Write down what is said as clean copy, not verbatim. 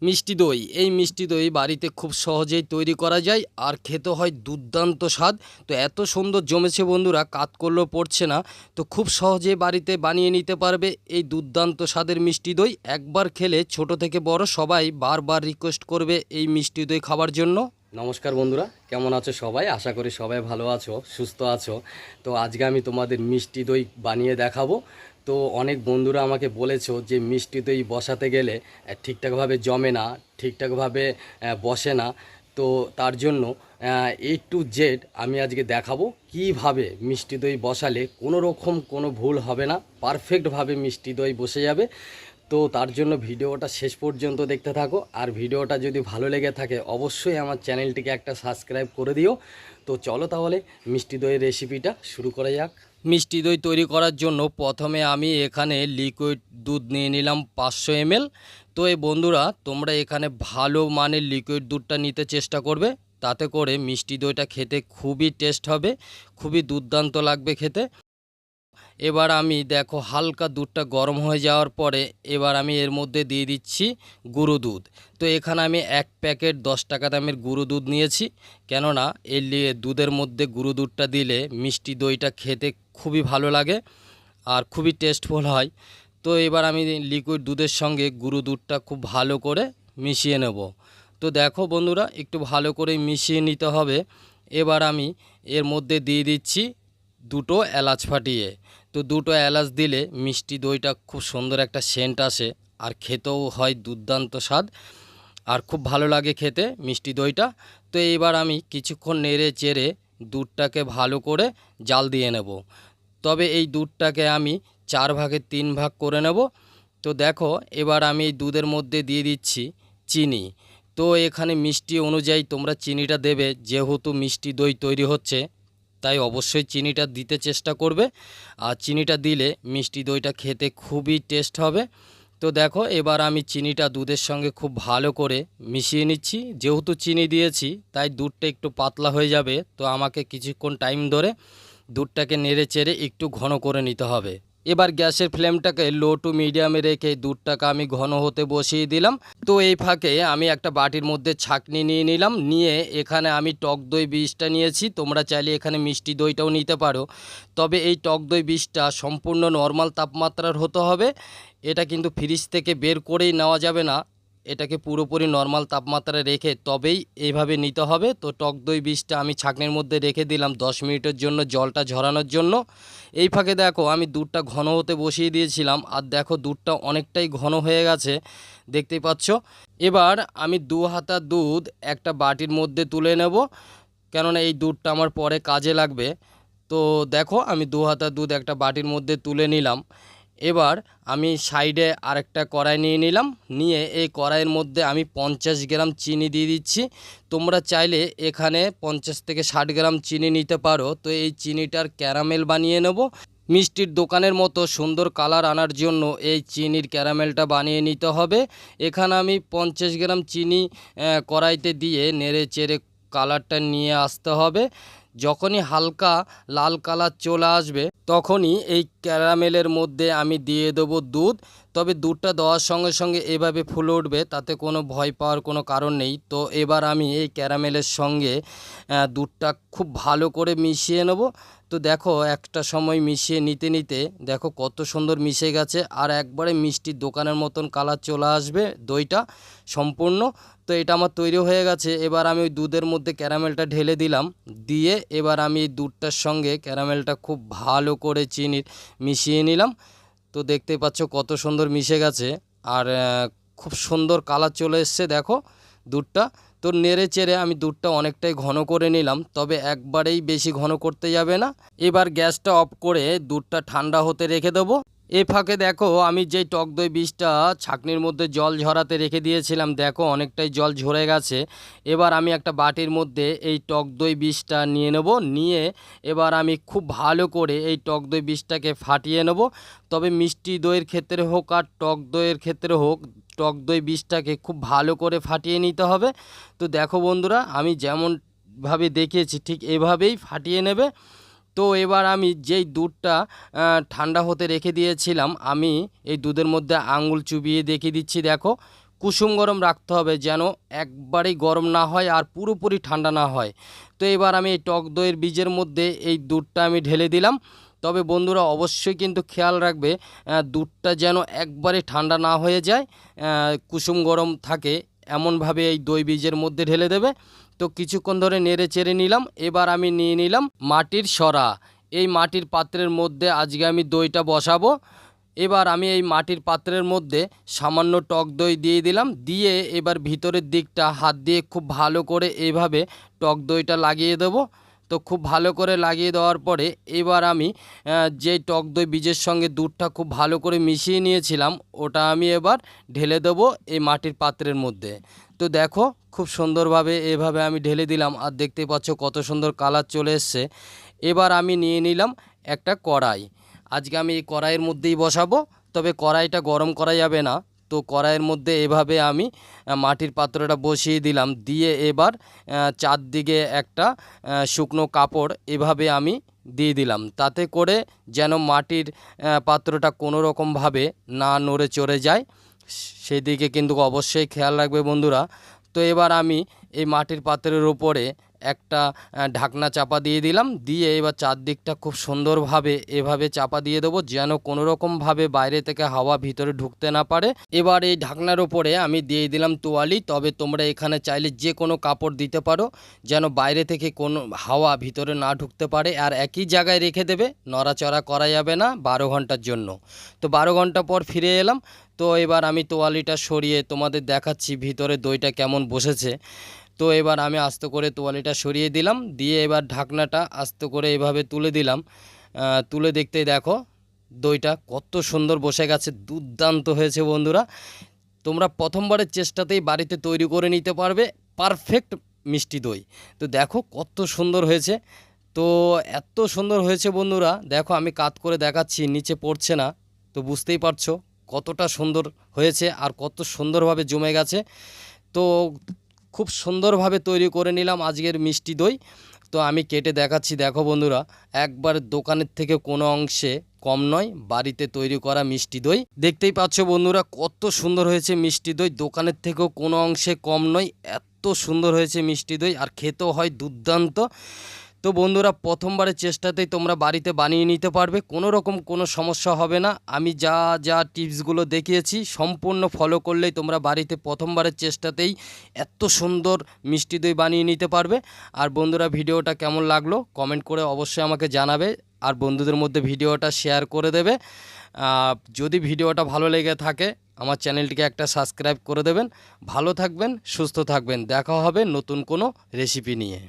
মিষ্টি দই এই মিষ্টি দই বাড়িতে খুব সহজেই তৈরি করা যায় আর খেতে হয় দুর্দান্ত স্বাদ। তো এত সুন্দর জমেছে বন্ধুরা, কাত করলেও পড়ছে না। তো খুব সহজে বাড়িতে বানিয়ে নিতে পারবে এই দুর্দান্ত স্বাদের মিষ্টি দই। একবার খেলে ছোট থেকে বড় সবাই বারবার রিকোয়েস্ট করবে এই মিষ্টি দই খাবার জন্য। নমস্কার বন্ধুরা, কেমন আছো সবাই? আশা করি সবাই ভালো আছো, সুস্থ আছো। তো আজকে আমি তোমাদের মিষ্টি দই বানিয়ে দেখাবো। তো অনেক বন্ধুরা আমাকে বলেছো যে মিষ্টি দই বসাতে গেলে ঠিকঠাকভাবে জমে না, ঠিকঠাকভাবে বসে না। তো তার জন্য A to Z আমি আজকে দেখাবো কিভাবে মিষ্টি দই বসালে কোনো রকম কোনো ভুল হবে না, পারফেক্টভাবে মিষ্টি দই বসে যাবে। তো তার জন্য ভিডিওটা শেষ পর্যন্ত দেখতে থাকো। আর ভিডিওটা যদি ভালো লেগে থাকে অবশ্যই আমার চ্যানেলটিকে একটা সাবস্ক্রাইব করে দিও। তো চলো তাহলে মিষ্টি দইয়ের রেসিপিটা শুরু করা যাক। মিষ্টি দই তৈরি করার জন্য প্রথমে আমি এখানে লিকুইড দুধ নিয়ে নিলাম 500 ml। তো এই বন্ধুরা, তোমরা এখানে ভালো মানের লিকুইড দুধটা নিতে চেষ্টা করবে, তাতে করে মিষ্টি দইটা খেতে খুবই টেস্ট হবে, খুবই দুর্দান্ত লাগবে খেতে। এবার আমি দেখো হালকা দুধটা গরম হয়ে যাওয়ার পরে এবার আমি এর মধ্যে দিয়ে দিচ্ছি গুঁড়ো দুধ। তো এখানে আমি 1 প্যাকেট 10 টাকা দামের গুঁড়ো দুধ নিয়েছি, কেননা এই দুধের মধ্যে গুঁড়ো দুধটা দিলে মিষ্টি দইটা খেতে খুবই ভালো লাগে আর খুবই টেস্টফুল হয়। তো এবার আমি লিকুইড দুধের সঙ্গে গুঁড়ো দুধটা খুব ভালো করে মিশিয়ে নেব। তো দেখো বন্ধুরা, একটু ভালো করে মিশিয়ে নিতে হবে। এবার আমি এর মধ্যে দিয়ে দিচ্ছি 2টো এলাচ ফাটিয়ে। তো 2টো এলাচ দিলে মিষ্টি দইটা খুব সুন্দর একটা সেন্ট আসে আর খেতেও হয় দুর্দান্ত স্বাদ আর খুব ভালো লাগে খেতে মিষ্টি দইটা। তো এবার আমি কিছুক্ষণ নেড়ে চেড়ে দুধটাকে ভালো করে জাল দিয়ে নেব। তবে এই দুধটাকে আমি 4 ভাগের 3 ভাগ করে নেব। তো দেখো এবার আমি এই দুধের মধ্যে দিয়ে দিচ্ছি চিনি। তো এখানে মিষ্টি অনুযায়ী তোমরা চিনিটা দেবে, যেহেতু মিষ্টি দই তৈরি হচ্ছে তাই অবশ্যই চিনিটা দিতে চেষ্টা করবে। আর চিনিটা দিলে মিষ্টি দইটা খেতে খুবই টেস্ট হবে। তো দেখো এবার আমি চিনিটা দুধের সঙ্গে খুব ভালো করে মিশিয়ে নিচ্ছি। যেহেতু চিনি দিয়েছি তাই দুধটা একটু পাতলা হয়ে যাবে, তো আমাকে কিছুক্ষণ টাইম ধরে দুধটাকে নেড়ে চেড়ে একটু ঘন করে নিতে হবে। এবার গ্যাসের ফ্লেমটাকে লো টু মিডিয়ামে রেখে দুধটাকে আমি ঘন হতে বসিয়ে দিলাম। তো এই ফাঁকে আমি একটা বাটির মধ্যে ছাঁকনি নিয়ে নিলাম, নিয়ে এখানে আমি টক দই বীজটা নিয়েছি। তোমরা চাইলে এখানে মিষ্টি দইটাও নিতে পারো, তবে এই টক দই বীজটা সম্পূর্ণ নর্মাল তাপমাত্রার হতে হবে। এটা কিন্তু ফ্রিজ থেকে বের করেই নেওয়া যাবে না, এটাকে পুরোপুরি নর্মাল তাপমাত্রায় রেখে তবেই এইভাবে নিতে হবে। তো টক দই বীজটা আমি ছাঁকনির মধ্যে রেখে দিলাম 10 মিনিটের জন্য, জলটা ঝরানোর জন্য। এই ফাঁকে দেখো আমি দুধটা ঘন হতে বসিয়ে দিয়েছিলাম, আর দেখো দুধটা অনেকটাই ঘন হয়ে গেছে, দেখতেই পাচ্ছ। এবার আমি 2 হাতা দুধ একটা বাটির মধ্যে তুলে নেব, কেননা এই দুধটা আমার পরে কাজে লাগবে। তো দেখো আমি 2 হাতা দুধ একটা বাটির মধ্যে তুলে নিলাম। এবার আমি সাইডে আরেকটা কড়াই নিয়ে নিলাম, নিয়ে এই কড়াইয়ের মধ্যে আমি 50 গ্রাম চিনি দিয়ে দিচ্ছি। তোমরা চাইলে এখানে 50 থেকে 60 গ্রাম চিনি নিতে পারো। তো এই চিনিটার ক্যারামেল বানিয়ে নেব। মিষ্টির দোকানের মতো সুন্দর কালার আনার জন্য এই চিনির ক্যারামেলটা বানিয়ে নিতে হবে। এখানে আমি 50 গ্রাম চিনি কড়াইতে দিয়ে নেড়ে চেড়ে কালারটা নিয়ে আসতে হবে। যখনই হালকা লাল কালার চলে আসবে তখনই এই ক্যারামেলের মধ্যে আমি দিয়ে দেবো দুধ। তবে দুধটা দেওয়ার সঙ্গে সঙ্গে এভাবে ফুলে উঠবে, তাতে কোনো ভয় পাওয়ার কোনো কারণ নেই। তো এবার আমি এই ক্যারামেলের সঙ্গে দুধটা খুব ভালো করে মিশিয়ে নেব। তো দেখো একটা সময় মিশিয়ে নিতে নিতে দেখো কত সুন্দর মিশে গেছে, আর একবারে মিষ্টির দোকানের মতন কালার চলে আসবে দইটা সম্পূর্ণ। তো এটা আমার তৈরি হয়ে গেছে। এবার আমি ওই দুধের মধ্যে ক্যারামেলটা ঢেলে দিলাম, দিয়ে এবার আমি এই দুধটার সঙ্গে ক্যারামেলটা খুব ভালো করে চিনির মিশিয়ে নিলাম। তো দেখতেই পাচ্ছ কত সুন্দর মিশে গেছে, আর খুব সুন্দর কালার চলে এসছে দেখো দুধটা। তো নেড়ে চেড়ে আমি দুধটা অনেকটাই ঘন করে নিলাম, তবে একবারেই বেশি ঘন করতে যাবে না। এবার গ্যাসটা অফ করে দুধটা ঠান্ডা হতে রেখে দেবো। এ ফাঁকে দেখো আমি যেই টক দই বীজটা ছাঁকনির মধ্যে জল ঝরাতে রেখে দিয়েছিলাম, দেখো অনেকটাই জল ঝরে গেছে। এবার আমি একটা বাটির মধ্যে এই টক দই বীজটা নিয়ে নেব, নিয়ে এবার আমি খুব ভালো করে এই টক দই বীজটাকে ফাটিয়ে নেব। তবে মিষ্টি দইয়ের ক্ষেত্রে হোক আর টক দইয়ের ক্ষেত্রে হোক, টক দই বীজটাকে খুব ভালো করে ফাটিয়ে নিতে হবে। তো দেখো বন্ধুরা, আমি যেমনভাবে দেখিয়েছি ঠিক এভাবেই ফাটিয়ে নেবে। তো এবার আমি যেই দুধটা ঠান্ডা হতে রেখে দিয়েছিলাম, আমি এই দুধের মধ্যে আঙুল চুবিয়ে দেখিয়ে দিচ্ছি। দেখো কুসুম গরম রাখতে হবে, যেন একবারেই গরম না হয় আর পুরোপুরি ঠান্ডা না হয়। তো এবার আমি এই টক দইয়ের বীজের মধ্যে এই দুধটা আমি ঢেলে দিলাম। তবে বন্ধুরা অবশ্যই কিন্তু খেয়াল রাখবে দুধটা যেন একবারে ঠান্ডা না হয়ে যায়, কুসুম গরম থাকে এমনভাবে এই দই বীজের মধ্যে ঢেলে দেবে। তো কিছুক্ষণ ধরে নেড়ে চেড়ে নিলাম। এবার আমি নিয়ে নিলাম মাটির সরা। এই মাটির পাত্রের মধ্যে আজকে আমি দইটা বসাবো। এবার আমি এই মাটির পাত্রের মধ্যে সামান্য টক দই দিয়ে দিলাম, দিয়ে এবার ভিতরের দিকটা হাত দিয়ে খুব ভালো করে এইভাবে টক দইটা লাগিয়ে দেবো। তো খুব ভালো করে লাগিয়ে দেওয়ার পরে এবার আমি যে টক দই বীজের সঙ্গে দুধটা খুব ভালো করে মিশিয়ে নিয়েছিলাম, ওটা আমি এবার ঢেলে দেবো এই মাটির পাত্রের মধ্যে। তো দেখো খুব সুন্দরভাবে এভাবে আমি ঢেলে দিলাম, আর দেখতে পাচ্ছ কত সুন্দর কালার চলে এসছে। এবার আমি নিয়ে নিলাম একটা কড়াই। আজকে আমি এই কড়াইয়ের মধ্যেই বসাবো, তবে কড়াইটা গরম করা যাবে না। তো কড়াইয়ের মধ্যে এভাবে আমি মাটির পাত্রটা বসিয়ে দিলাম, দিয়ে এবার চারদিকে একটা শুকনো কাপড় এভাবে আমি দিয়ে দিলাম, তাতে করে যেন মাটির পাত্রটা কোনো রকমভাবে না নড়ে চড়ে যায়, সেই দিকে কিন্তু অবশ্যই খেয়াল রাখবে বন্ধুরা। তো এবার আমি এই মাটির পাত্রের উপরে একটা ঢাকনা চাপা দিয়ে দিলাম, দিয়ে এবার চারদিকটা খুব সুন্দরভাবে এভাবে চাপা দিয়ে দেবো, যেন কোনো রকমভাবে বাইরে থেকে হাওয়া ভিতরে ঢুকতে না পারে। এবার এই ঢাকনার উপরে আমি দিয়ে দিলাম তোয়ালি, তবে তোমরা এখানে চাইলে যে কোনো কাপড় দিতে পারো, যেন বাইরে থেকে কোনো হাওয়া ভিতরে না ঢুকতে পারে। আর একই জায়গায় রেখে দেবে, নড়াচড়া করা যাবে না 12 ঘন্টার জন্য। তো 12 ঘন্টা পর ফিরে এলাম। তো এবার আমি তোয়ালিটা সরিয়ে তোমাদের দেখাচ্ছি ভিতরে দইটা কেমন বসেছে। তো এবার আমি আস্তে করে তোয়ালিটা সরিয়ে দিলাম, দিয়ে এবার ঢাকনাটা আস্তে করে এভাবে তুলে দিলাম। তুলে দেখতেই দেখো দইটা কত সুন্দর বসে গেছে, দুর্দান্ত হয়েছে বন্ধুরা। তোমরা প্রথমবারের চেষ্টাতেই বাড়িতে তৈরি করে নিতে পারবে পারফেক্ট মিষ্টি দই। তো দেখো কত সুন্দর হয়েছে। তো এত সুন্দর হয়েছে বন্ধুরা, দেখো আমি কাত করে দেখাচ্ছি, নিচে পড়ছে না। তো বুঝতেই পারছো কতটা সুন্দর হয়েছে আর কত সুন্দরভাবে জমে গেছে। তো খুব সুন্দরভাবে তৈরি করে নিলাম আজকের মিষ্টি দই। তো আমি কেটে দেখাচ্ছি, দেখো বন্ধুরা একবার দোকানের থেকে কোনো অংশে কম নয় বাড়িতে তৈরি করা মিষ্টি দই। দেখতেই পাচ্ছ বন্ধুরা কত সুন্দর হয়েছে মিষ্টি দই, দোকানের থেকেও কোনো অংশে কম নয়, এত সুন্দর হয়েছে মিষ্টি দই আর খেতেও হয় দুর্দান্ত। তো বন্ধুরা প্রথমবারের চেষ্টাতেই তোমরা বাড়িতে বানিয়ে নিতে পারবে, কোনো রকম কোনো সমস্যা হবে না। আমি যা যা টিপসগুলো দেখিয়েছি সম্পূর্ণ ফলো করলেই তোমরা বাড়িতে প্রথমবারের চেষ্টাতেই এত সুন্দর মিষ্টি দই বানিয়ে নিতে পারবে। আর বন্ধুরা ভিডিওটা কেমন লাগলো কমেন্ট করে অবশ্যই আমাকে জানাবে, আর বন্ধুদের মধ্যে ভিডিওটা শেয়ার করে দেবে। যদি ভিডিওটা ভালো লেগে থাকে আমার চ্যানেলটিকে একটা সাবস্ক্রাইব করে দেবেন। ভালো থাকবেন, সুস্থ থাকবেন, দেখা হবে নতুন কোনো রেসিপি নিয়ে।